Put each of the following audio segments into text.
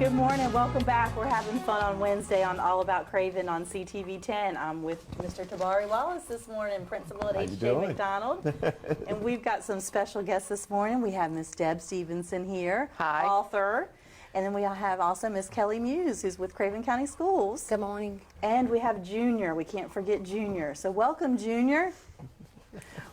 Good morning. Welcome back. We're having fun on Wednesday on All About Craven on CTV 10. I'm with Mr. Tabari Wallace this morning, principal at H.J. McDonald. And we've got some special guests this morning. We have Miss Deb Stevenson here, Hi. author. And then we have also Miss Kelly Muse, who's with Craven County Schools. Good morning. And we have Junior. We can't forget Junior. So welcome, Junior.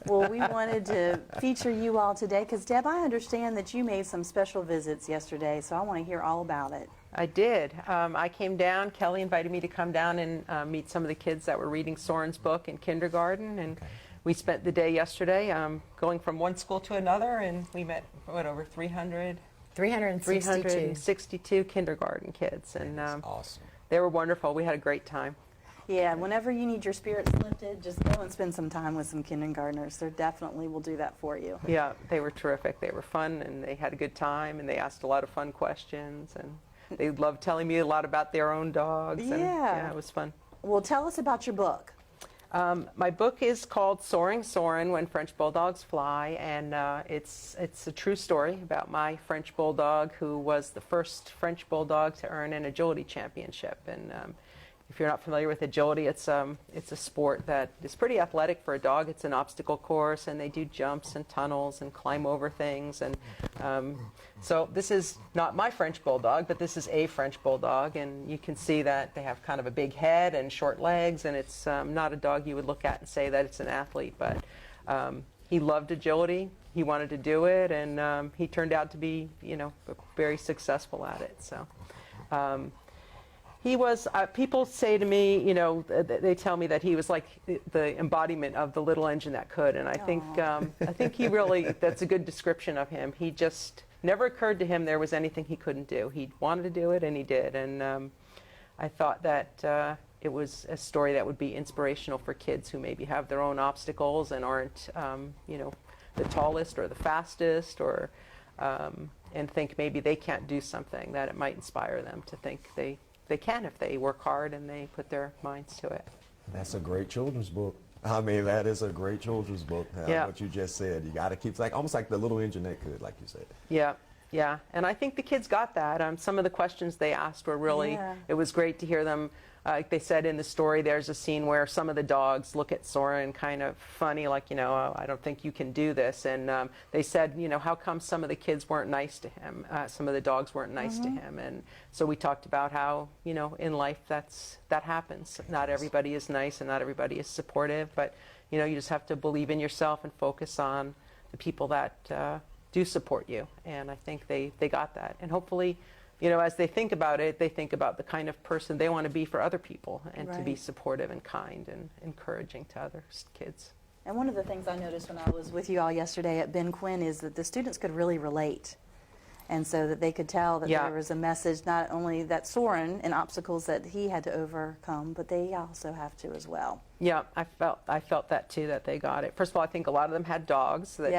Well, we wanted to feature you all today because, Deb, I understand that you made some special visits yesterday, so I want to hear all about it. I did. I came down. Kelly invited me to come down and meet some of the kids that were reading Soren's book in kindergarten, and we spent the day yesterday going from one school to another, and we met, over 362 kindergarten kids, and awesome. They were wonderful. We had a great time. Yeah, whenever you need your spirits lifted, just go and spend some time with some kindergartners. They definitely will do that for you. Yeah, they were terrific. They were fun, and they had a good time, and they asked a lot of fun questions, and they loved telling me a lot about their own dogs. And, yeah, it was fun. Well, tell us about your book. My book is called Soaring Soren, When French Bulldogs Fly, and it's a true story about my French Bulldog, who was the first French Bulldog to earn an agility championship. And if you're not familiar with agility, it's a sport that is pretty athletic for a dog. It's an obstacle course, and they do jumps and tunnels and climb over things. And so this is not my French Bulldog, but this is a French Bulldog, and you can see that they have kind of a big head and short legs, and it's not a dog you would look at and say that it's an athlete, but he loved agility. He wanted to do it, and he turned out to be, very successful at it. So. He was, people say to me, they tell me that he was like the embodiment of the little engine that could, and I think he really, that's a good description of him. He just, never occurred to him there was anything he couldn't do. He wanted to do it, and he did, and I thought that it was a story that would be inspirational for kids who maybe have their own obstacles and aren't, the tallest or the fastest, or, and think maybe they can't do something, that it might inspire them to think they can if they work hard and they put their minds to it. That's a great children's book. I mean, that is a great children's book. What you just said, you got to keep, almost like the little engine that could, like you said. Yeah, yeah, and I think the kids got that. Some of the questions they asked were really, it was great to hear them. Like they said in the story, there's a scene where some of the dogs look at Soren kind of funny, like, oh, I don't think you can do this. And they said, how come some of the kids weren't nice to him? Some of the dogs weren't nice to him. And so we talked about how, in life that happens. Not everybody is nice and not everybody is supportive, but, you just have to believe in yourself and focus on the people that do support you. And I think they got that. And hopefully, as they think about it, they think about the kind of person they want to be for other people, and to be supportive and kind and encouraging to other kids. And one of the things I noticed when I was with you all yesterday at Ben Quinn is that the students could really relate. And so that they could tell that there was a message, not only that Soren and obstacles that he had to overcome, but they also have to as well. Yeah, I felt that too, that they got it. First of all, I think a lot of them had dogs that,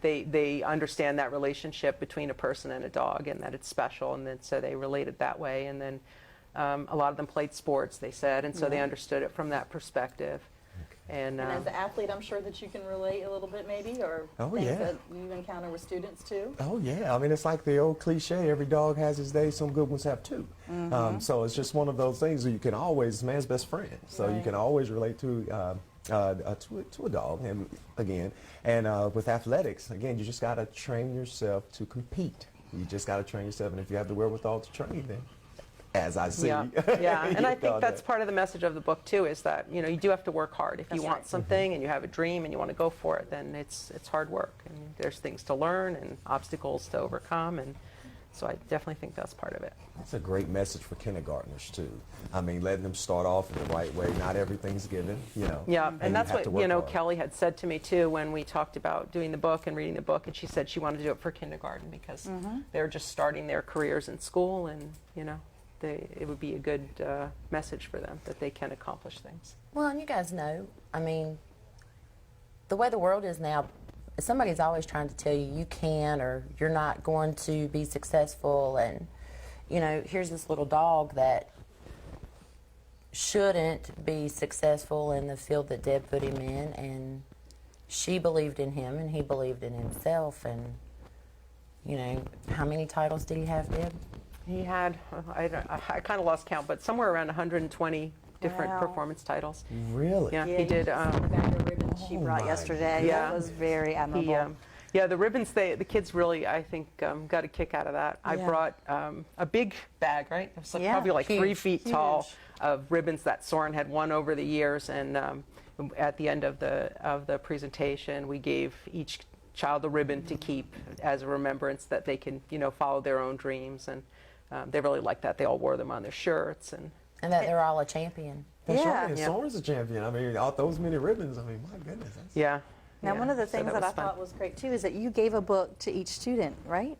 they understand that relationship between a person and a dog, and that it's special, and then so they related that way. And then a lot of them played sports, they said, and so they understood it from that perspective. And as an athlete, I'm sure that you can relate a little bit, maybe, or things that you encounter with students too. Oh yeah, I mean, it's like the old cliche: every dog has his day. Some good ones have too. So it's just one of those things that you can always, man's best friend. So you can always relate to a dog. And again, with athletics, again, you just got to train yourself to compete. You just got to train yourself, and if you have the wherewithal to train, then. As I see. Yeah. And I think that's part of the message of the book too, is that you do have to work hard. If you want something and you have a dream and you want to go for it, then it's hard work, and there's things to learn and obstacles to overcome, and so I definitely think that's part of it. That's a great message for kindergartners too. I mean, letting them start off in the right way. Not everything's given, Yeah, and that's what hard. Kelly had said to me too when we talked about doing the book and reading the book, and she said she wanted to do it for kindergarten because they're just starting their careers in school, and it would be a good message for them that they can accomplish things. Well, and you guys know, I mean, the way the world is now, somebody's always trying to tell you you can or you're not going to be successful, and here's this little dog that shouldn't be successful in the field that Deb put him in, and she believed in him and he believed in himself, and how many titles did he have, Deb? He had, I kind of lost count, but somewhere around 120 different Wow. performance titles. Really? Yeah, Yeah, he did. The bag of ribbons she brought my yesterday. Yeah. That was very admirable. Yeah, the ribbons, the kids really, I think, got a kick out of that. I Yeah. brought a big bag, right? It was Yeah, probably like 3 huge, feet tall huge. of ribbons that Soren had won over the years. And at the end of the presentation, we gave each child a ribbon to keep as a remembrance that they can, follow their own dreams. And they really liked that. They all wore them on their shirts. And that they're all a champion. That's Yeah. right. And Yeah. Soren's a champion. I mean, all those many ribbons. I mean, my goodness. That's, yeah. Now, yeah. one of the So things that was I fun. thought was great too is that you gave a book to each student, right?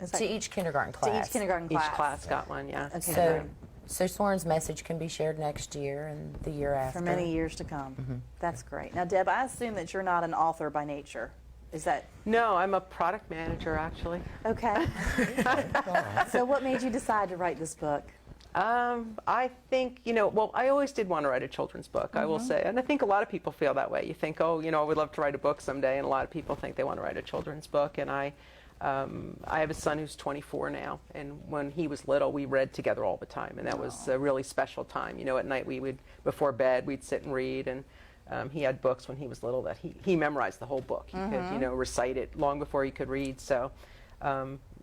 Is that- To each kindergarten class. to each kindergarten Each class. class got one, yeah. Okay. So Soren's message can be shared next year and the year after. For many years to come. That's great. Now, Deb, I assume that you're not an author by nature. Is that No, I'm a product manager, actually. okay? So, what made you decide to write this book? I think, well, I always did want to write a children's book, I will say. And I think a lot of people feel that way. You think, oh, I would love to write a book someday. And a lot of people think they want to write a children's book. And I have a son who's 24 now. And when he was little, we read together all the time. And that was a really special time. At night we would, before bed, we'd sit and read. And he had books when he was little that he memorized the whole book. He could, recite it long before he could read. So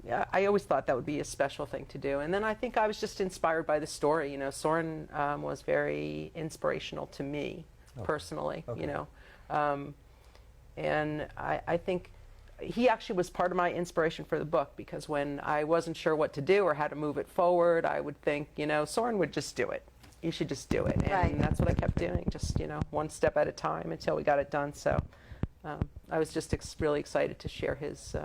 yeah, I always thought that would be a special thing to do. And then I think I was just inspired by the story. Soren was very inspirational to me personally, Okay. And I think he actually was part of my inspiration for the book, because when I wasn't sure what to do or how to move it forward, I would think, Soren would just do it. You should just do it. And Right. that's what I kept doing, just, one step at a time until we got it done. So I was just really excited to share his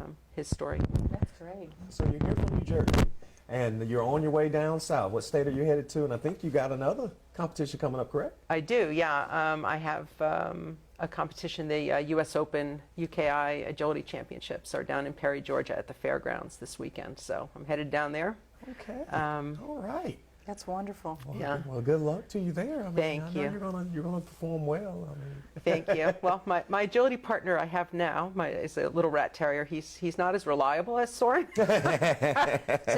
story. That's great. So you're here from New Jersey, and you're on your way down south. What state are you headed to? And I think you got another competition coming up, correct? I do, yeah. I have a competition, the U.S. Open UKI Agility Championships are down in Perry, Georgia at the fairgrounds this weekend. So I'm headed down there. Okay. All right. That's wonderful. Well, Yeah. Well, good luck to you there. I mean, Thank I know you. You're gonna perform well. I mean. Thank you. Well, my agility partner I have now is a little rat terrier. He's not as reliable as Soren. So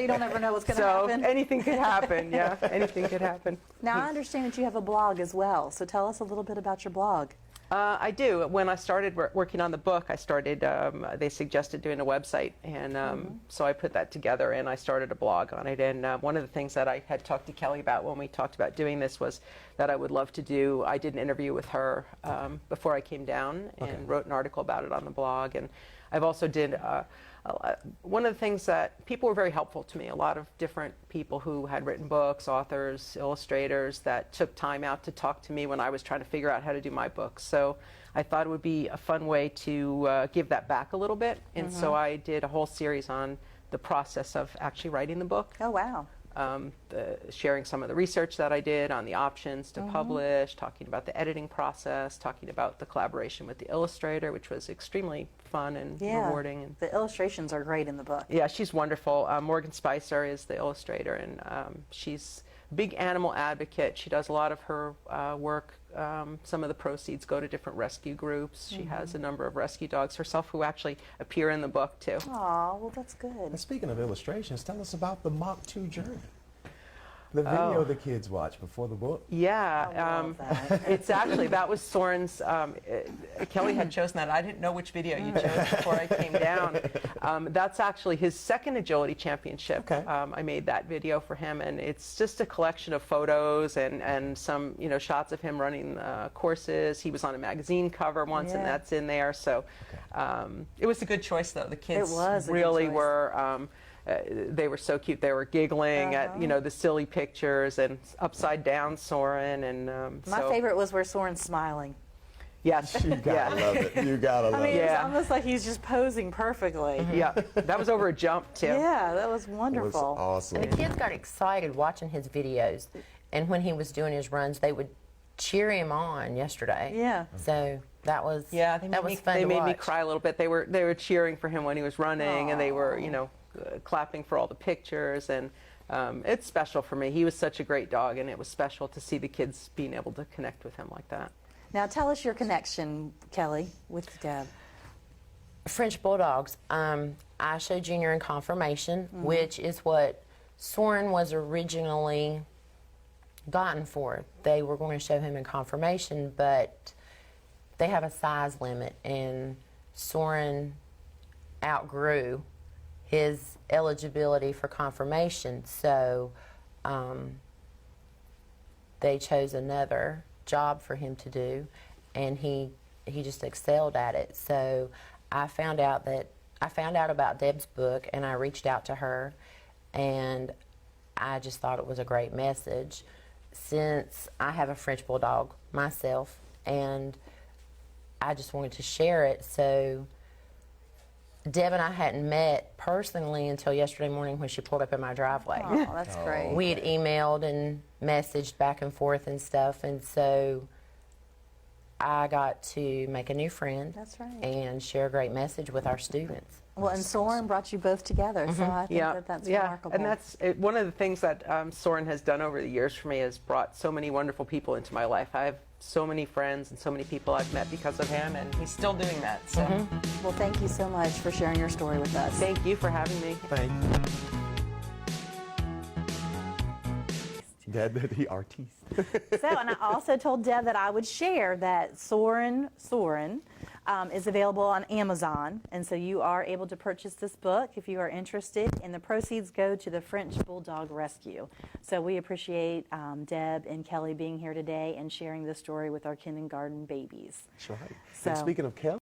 you don't ever know what's going to So happen. anything could happen, yeah. Anything could happen. Now, I understand that you have a blog as well. So tell us a little bit about your blog. I do. When I started working on the book, they suggested doing a website, and so I put that together and I started a blog on it. And one of the things that I had talked to Kelly about when we talked about doing this was that I would love to do, I did an interview with her before I came down and wrote an article about it on the blog. And I've also did, one of the things that people were very helpful to me, a lot of different people who had written books, authors, illustrators that took time out to talk to me when I was trying to figure out how to do my books. So I thought it would be a fun way to give that back a little bit. And so I did a whole series on the process of actually writing the book. Oh, wow. Sharing some of the research that I did on the options to publish, talking about the editing process, talking about the collaboration with the illustrator, which was extremely fun and rewarding. And The illustrations are great in the book. yeah, she's wonderful. Morgan Spicer is the illustrator, and she's a big animal advocate. She does a lot of her work. Some of the proceeds go to different rescue groups. She has a number of rescue dogs herself who actually appear in the book, too. Aw, well, that's good. And speaking of illustrations, tell us about the Mach 2 journey. The video the kids watch before the book. Yeah, I love that. it's actually, that was Soren's, Kelly had chosen that. I didn't know which video you chose before I came down. That's actually his second agility championship. Okay. I made that video for him, and it's just a collection of photos and some, shots of him running courses. He was on a magazine cover once, and Yeah. that's in there. So it was a good choice, though. The kids was a good really choice. were... they were so cute. They were giggling at the silly pictures and upside down Soren, and My favorite was where Soren's smiling. Yes, You gotta love it. You gotta love I mean, it. it's Yeah. almost like he's just posing perfectly. yeah, that was over a jump too. Yeah, that was It was wonderful. awesome. And the kids got excited watching his videos. And when he was doing his runs, they would cheer him on yesterday. Yeah. So that was Yeah, that was fun they to made me watch. cry a little bit. They were cheering for him when he was running, and they were clapping for all the pictures, and it's special for me. He was such a great dog, and it was special to see the kids being able to connect with him like that. Now, tell us your connection, Kelly, with Deb. French Bulldogs. I showed Junior in confirmation, which is what Soren was originally gotten for. They were going to show him in confirmation, but they have a size limit, and Soren outgrew his eligibility for confirmation, so they chose another job for him to do, and he just excelled at it. So I found out about Deb's book, and I reached out to her, and I just thought it was a great message. Since I have a French Bulldog myself, and I just wanted to share it. So Deb and I hadn't met personally until yesterday morning when she pulled up in my driveway. Oh, that's great. We had emailed and messaged back and forth and stuff, and so I got to make a new friend. That's right. And share a great message with our students. Well, and Soren brought you both together, so I think that's remarkable. And that's one of the things that Soren has done over the years for me, has brought so many wonderful people into my life. I have so many friends and so many people I've met because of him, and he's still doing that. So. Well, thank you so much for sharing your story with us. Thank you for having me. Thank you. Dad, the artiste. So, and I also told Deb that I would share that Soaring Soren is available on Amazon, and so you are able to purchase this book if you are interested, and the proceeds go to the French Bulldog Rescue. So we appreciate Deb and Kelly being here today and sharing this story with our kindergarten babies. That's right. So, And speaking of Kelly,